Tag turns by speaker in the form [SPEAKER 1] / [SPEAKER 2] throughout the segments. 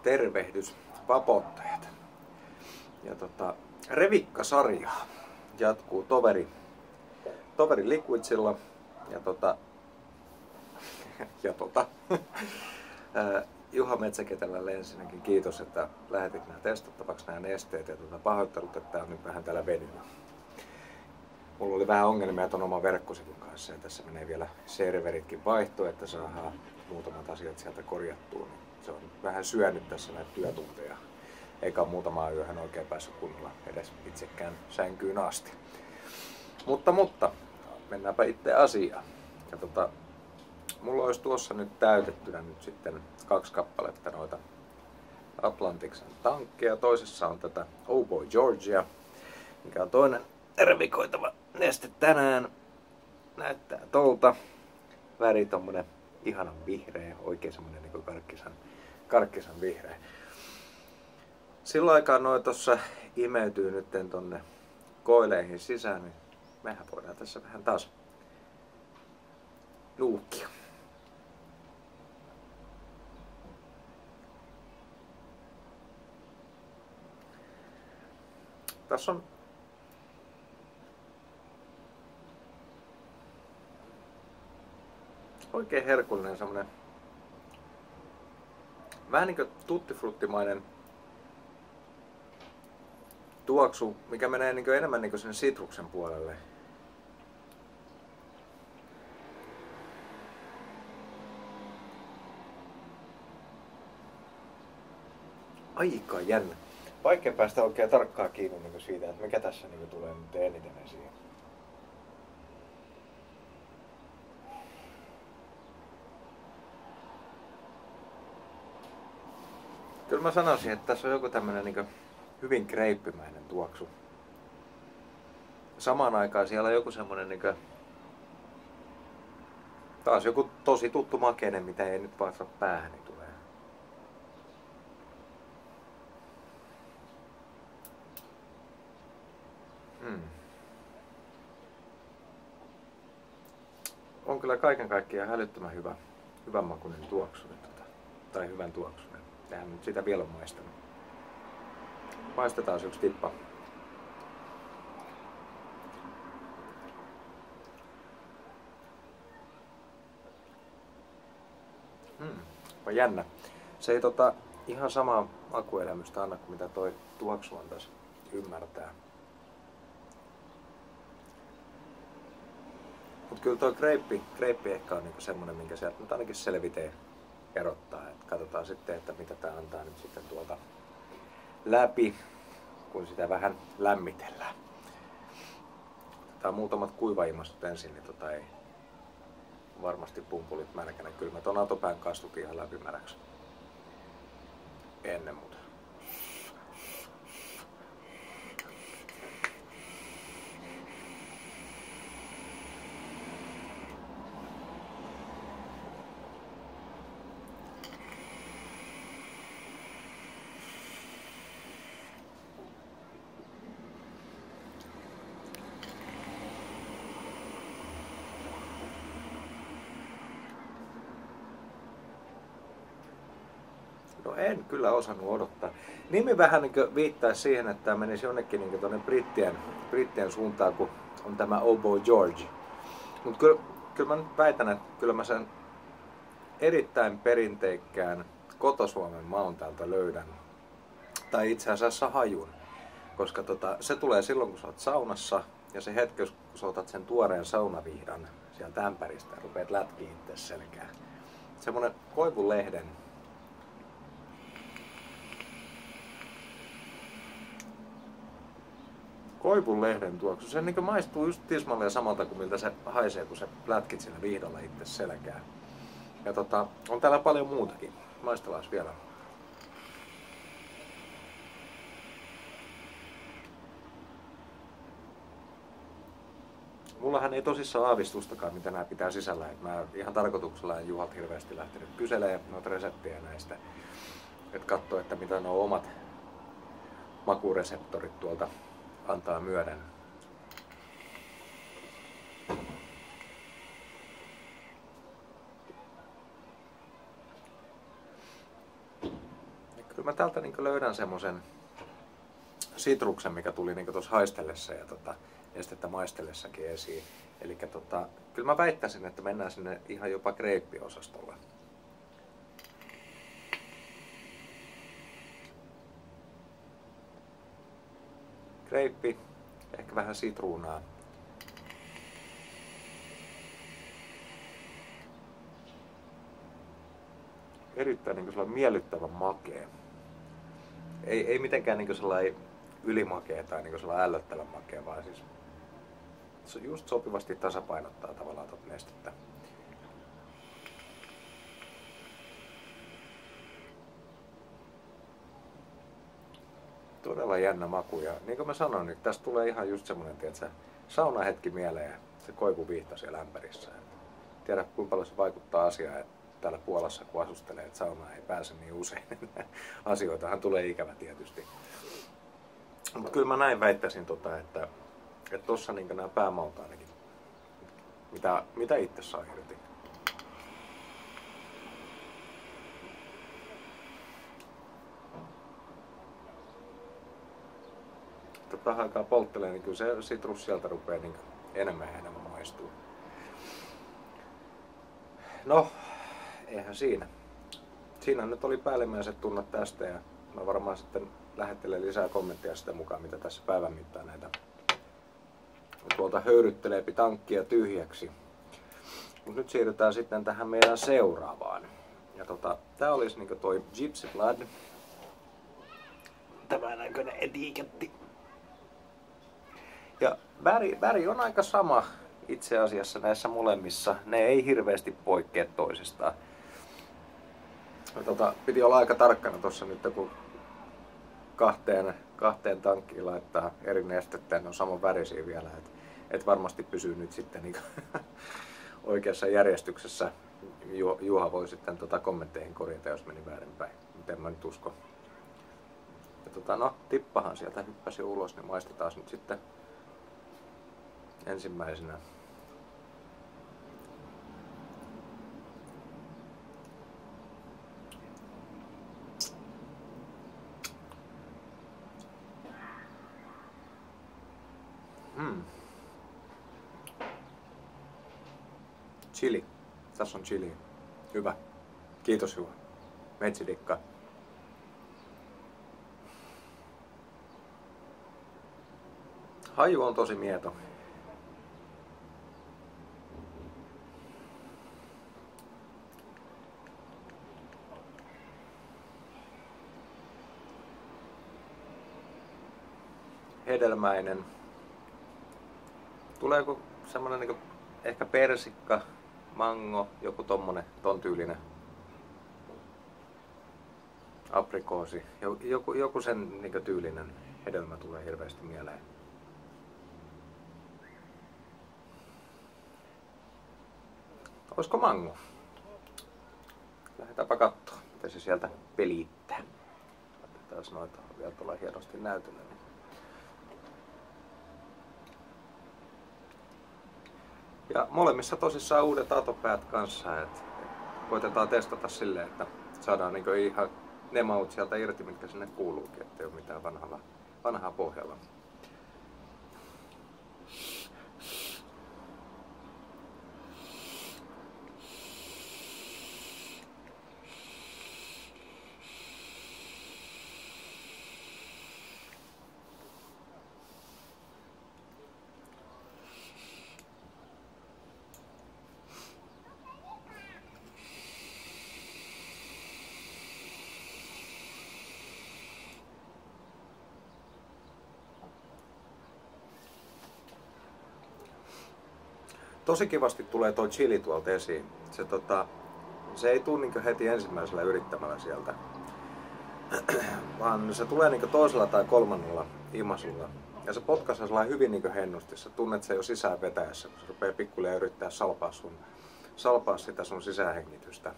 [SPEAKER 1] Tervehdys vapottajat. Ja Revikka-sarja jatkuu toveri Liquidsilla Juha Metsäketälälle ensinnäkin kiitos, että lähetit nämä testattavaksi nämä nesteet ja pahoittelut, että tämä on nyt vähän täällä venynyt. Mulla oli vähän ongelmia ton oman verkkosivun kanssa ja tässä menee vielä serveritkin vaihtoon, että saadaan muutamat asiat sieltä korjattua. Niin se on vähän syönyt tässä näitä työtunteja, eikä muutamaa yöhön oikein päässyt kunnolla edes itsekään sänkyyn asti. Mutta mennäänpä itse asiaan. Ja mulla olisi tuossa nyt täytettynä nyt sitten 2 kappaletta noita Atlantiksen tankkeja. Toisessa on tätä Oh Boy Georgia, mikä on toinen revikoitava neste tänään. Näyttää tolta. Väri tommonen ihanan vihreä, oikein semmonen niinku karkkisan vihreä. Silloin aikaa noin tossa imeytyy nyt tonne koileihin sisään, niin mehän voidaan tässä vähän taas nuukkia. Tässä on oikein herkullinen semmonen vähän niinkö tuttifruttimainen tuoksu, mikä menee niinkö enemmän niinkö sinne sitruksen puolelle. Aika jännä. Vaikea päästä oikein tarkkaan kiinni niin siitä, että mikä tässä niin tulee nyt eniten esiin. Kyllä mä sanoisin, että tässä on joku tämmönen niin hyvin kreippimäinen tuoksu. Samaan aikaan siellä on joku semmonen niin taas joku tosi tuttu makeinen, mitä ei nyt vaan saa päähäni tulee. On kyllä kaiken kaikkiaan hälyttömän hyvän makuinen tuoksu. Tai hyvän tuoksunen. Tähän nyt sitä vielä on maistanut. Maistetaan yksi tippa. On jännä. Se ei ihan samaa makuelämystä anna kuin mitä toi tuoksu antaisi ymmärtää. Mutta kyllä tuo kreippi ehkä on niinku semmonen, minkä sieltä nyt ainakin selvitee erottaa. Et katsotaan sitten, että mitä tää antaa nyt sitten tuolta läpi, kun sitä vähän lämmitellään. Otetaan muutamat kuivaimastut ensin, niin ei varmasti pumpulit märkänä. Kyllä mä ton atopään kastut ihan läpimäräksi ennen muuta. No en kyllä osannut odottaa. Nimi vähän niin viittaa siihen, että tämä menisi jonnekin niin tuonne Brittien suuntaan, kun on tämä Oh Boy George. Mutta kyllä mä nyt väitän, että kyllä mä sen erittäin perinteikkään Koto-Suomen maun täältä löydän. Tai itse asiassa hajun. Koska se tulee silloin, kun sä oot saunassa ja se hetki, kun sä otat sen tuoreen saunavihdan sieltä ämpäristä ja rupeat lätkiin itse selkään. Semmonen koivulehden tuoksu. Se niin maistuu just tismalleen samalta kuin miltä se haisee, kun sä lätkit sillä vihdolla itse selkään. Ja on täällä paljon muutakin. Maistellaan vielä. Mullahan ei tosissaan aavistustakaan, mitä nämä pitää sisällä. Mä ihan tarkoituksella en Juhalta hirveästi lähtenyt kyselemään noita reseptejä näistä. Että katsoo, että mitä nuo omat makureseptorit tuolta antaa myöden. Kyllä mä täältä niin löydän semmosen sitruksen, mikä tuli niin tuossa haistellessa ja estettä maistellessakin esiin. Eli kyllä mä väittäisin, että mennään sinne ihan jopa greippiosastolle. Greippi, ehkä vähän sitruunaa. Erittäin niin sellainen miellyttävän makea. Ei mitenkään niin sellainen ylimakea tai niin sellainen ällöttävän makea, vaan siis se just sopivasti tasapainottaa tavallaan tuota nestettä. Todella jännä maku ja niin kuin mä sanoin, niin tästä tulee ihan just semmonen, tiedätkö, saunahetki mieleen ja se koivuvihta siellä ämpärissä. Tiedä kuinka paljon se vaikuttaa asiaan, että täällä Puolassa kun asustelee, että saunaan ei pääse niin usein. Asioitahan tulee ikävä tietysti. Mutta kyllä mä näin väittäisin, että tossa niin nämä päämaut ainakin, mitä itse saa irti. Vähän aikaa polttelee, niin kyllä se sitrus sieltä rupeaa niin enemmän ja enemmän maistuu. No, eihän siinä. Siinä nyt oli päällimmäiset tunnat tästä ja mä varmaan sitten lähettelen lisää kommentteja sitä mukaan, mitä tässä päivän mittaan näitä tuolta höyrytteleepi tankkia tyhjäksi. Mut nyt siirrytään sitten tähän meidän seuraavaan. Ja tää olisi niinku toi Gypsy Blood. Tämä näköinen etiketti. Ja väri on aika sama itse asiassa näissä molemmissa. Ne ei hirveästi poikkea toisistaan. Piti olla aika tarkkana tuossa nyt, kun kahteen tankkiin laittaa eri nestettä, ne on saman värisiä vielä. Et varmasti pysyy nyt sitten niin oikeassa järjestyksessä. Juha voi sitten kommentteihin korjata, jos meni väärinpäin. Miten mä nyt uskon. Ja no, tippahan sieltä hyppäsi ulos, niin maistetaan nyt sitten ensimmäisenä. Chili. Tässä on chili. Hyvä. Kiitos Juha. Metsidikka. Haju on tosi mieto. Hedelmäinen. Tuleeko semmonen niinku ehkä persikka, mango, joku ton tyylinen. Aprikoosi. Joku sen niinku tyylinen hedelmä tulee hirveästi mieleen. Olisiko mango? Lähdetäänpä kattoo, miten se sieltä pelittää. Taas noita vielä tuolla hienosti näytöllä. Ja molemmissa tosissaan uudet atopäät kanssa, että koitetaan testata silleen, että saadaan niin ihan ne maut sieltä irti, mitkä sinne kuuluukin, ettei ole mitään vanhaa pohjalla. Tosi kivasti tulee toi chili tuolta esiin. Se ei tule niin heti ensimmäisellä yrittämällä sieltä, vaan se tulee niin toisella tai kolmannella imasulla. Ja se potkaisee sellainen hyvin niin hennosti. Sä tunnet sen jo sisään vetäessä, kun se rupeaa pikkuhiljaa yrittää salpaa sitä sun sisähengitystä.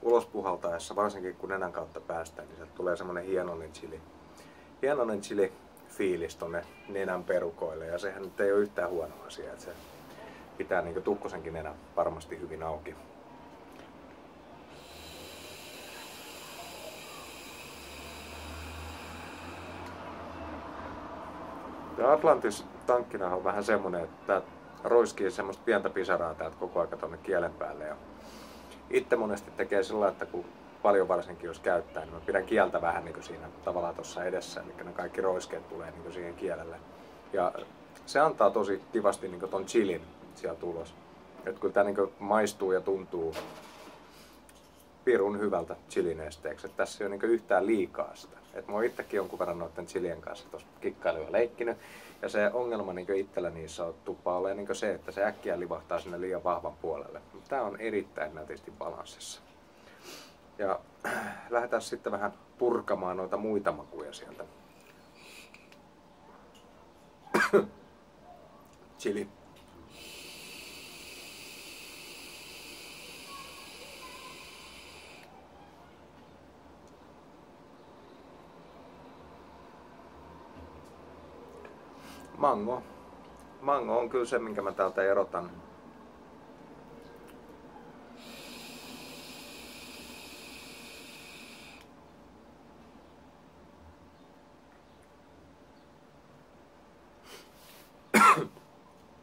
[SPEAKER 1] Ulos puhaltaessa, varsinkin kun nenän kautta päästään, niin sieltä tulee semmonen hienoinen chili fiilis tonne nenän perukoille. Ja sehän nyt ei ole yhtään huono asia, että se pitää niinku tukkosenkin nenä varmasti hyvin auki. Tämä Atlantis tankkina on vähän semmonen, että roiskii semmoista pientä pisaraa täältä koko ajan tonne kielen päälle. Ja itse monesti tekee sillä, että kun paljon varsinkin jos käyttää, niin mä pidän kieltä vähän niin kuin siinä tavallaan tuossa edessä, eli ne kaikki roiskeet tulee niin kuin siihen kielelle. Ja se antaa tosi kivasti niin kuin ton chilin sieltä ulos. Et kun tää niin kuin maistuu ja tuntuu pirun hyvältä chilinesteeksi, että tässä ei ole niin kuin yhtään liikaa sitä. Et mä oon itsekin jonkun verran noiden chilien kanssa tuossa kikkailuja leikkinyt. Ja se ongelma niin itsellä niissä on tuppaa olemaan niin se, että se äkkiä livahtaa sinne liian vahvan puolelle. Tää on erittäin nätisti balanssissa. Ja lähdetään sitten vähän purkamaan noita muita makuja sieltä. Chili. Mango. Mango on kyllä se, minkä mä täältä erotan.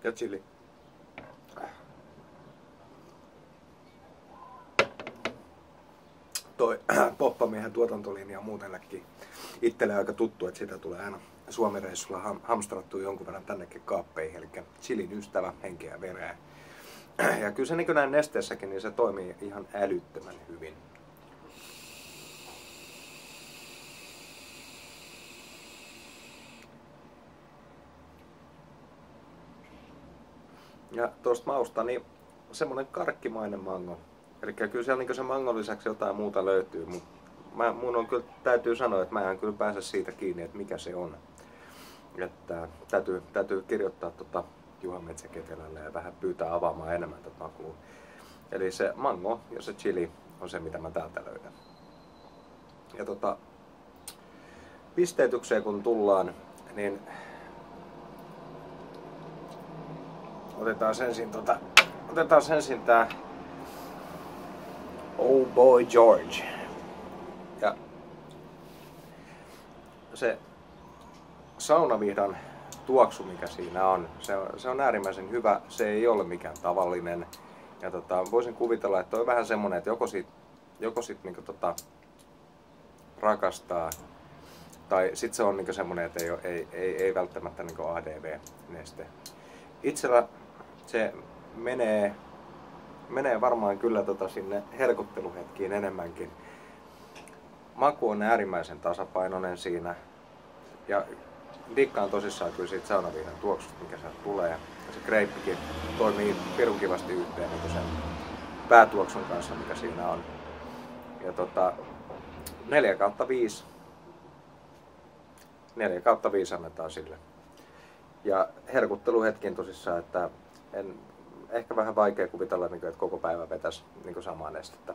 [SPEAKER 1] Ja chili. Toi poppamiehen tuotantolinja on muutenkin itselle aika tuttu, että sitä tulee aina Suomen reissulla hamstrattua jonkun verran tännekin kaappeihin, eli chilin ystävä, henkeä ja vereä. Ja kyllä se niin kuin näin nesteessäkin, niin se toimii ihan älyttömän hyvin. Ja tuosta mausta, niin semmonen karkkimainen mango. Eli kyllä siellä niin se mangon lisäksi jotain muuta löytyy, mutta mun on kyllä, täytyy sanoa, että mä en kyllä pääse siitä kiinni, että mikä se on. Että täytyy kirjoittaa Juha Metsäketelälle ja vähän pyytää avaamaan enemmän tätä makua. Eli se mango ja se chili on se, mitä mä täältä löydän. Ja pisteytykseen kun tullaan, niin otetaan ensin tää Oh Boy George. Ja se saunavihdan tuoksu, mikä siinä on, se on äärimmäisen hyvä. Se ei ole mikään tavallinen. Ja voisin kuvitella, että on vähän semmonen, että joko sit niinku rakastaa, tai sit se on niinku semmonen, että ei välttämättä niinku ADV-neste. Itsellä se menee varmaan kyllä sinne herkutteluhetkiin enemmänkin. Maku on äärimmäisen tasapainoinen siinä. Ja dikkaan tosissaan kyllä siitä saunavihdan tuoksusta, mikä sieltä tulee. Ja se greippikin toimii pirun kivasti yhteen niin sen päätuoksun kanssa, mikä siinä on. Ja 4/5. 4/5 annetaan sille. Ja herkutteluhetkin tosissaan, että ehkä vähän vaikea kuvitella, että koko päivä vetäisi samaa nestettä.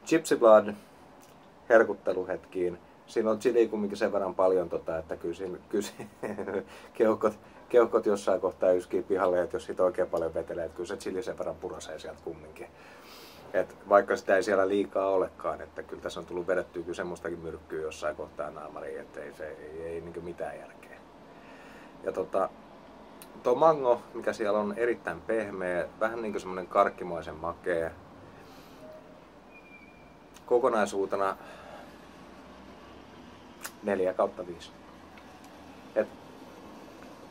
[SPEAKER 1] Gypsy Blood herkutteluhetkiin. Siinä on chili kumminkin sen verran paljon, että kyllä keuhkot jossain kohtaa yskii pihalle, että jos siitä oikein paljon vetelee, että kyllä se chili sen verran purasee sieltä kumminkin. Et vaikka sitä ei siellä liikaa olekaan, että kyllä tässä on tullut vedettyä kyllä semmoistakin myrkkyä jossain kohtaa naamariin, että ei niin mitään järkeä. Ja tuo mango, mikä siellä on erittäin pehmeä, vähän niin kuin semmoinen karkkimaisen makea. Kokonaisuutena 4/5. Et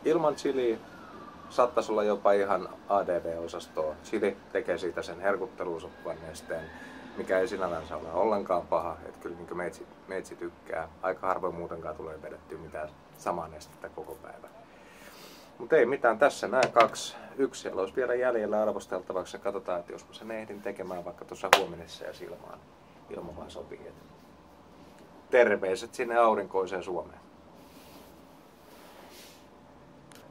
[SPEAKER 1] ilman chiliä saattaisi olla jopa ihan ADV-osastoa. Chili tekee siitä sen herkutteluun sopivan nesteen, mikä ei sinällänsä ole ollenkaan paha. Et kyllä niin meitsi tykkää. Aika harvoin muutenkaan tulee vedettyä mitään samaa nestettä koko päivä. Mutta ei mitään, tässä nämä kaksi. Yksi siellä olisi vielä jäljellä arvosteltavaksi ja katsotaan, että jos mä sen ehdin tekemään vaikka tuossa huomenessa ja ilma vaan sopii. Terveiset sinne aurinkoiseen Suomeen.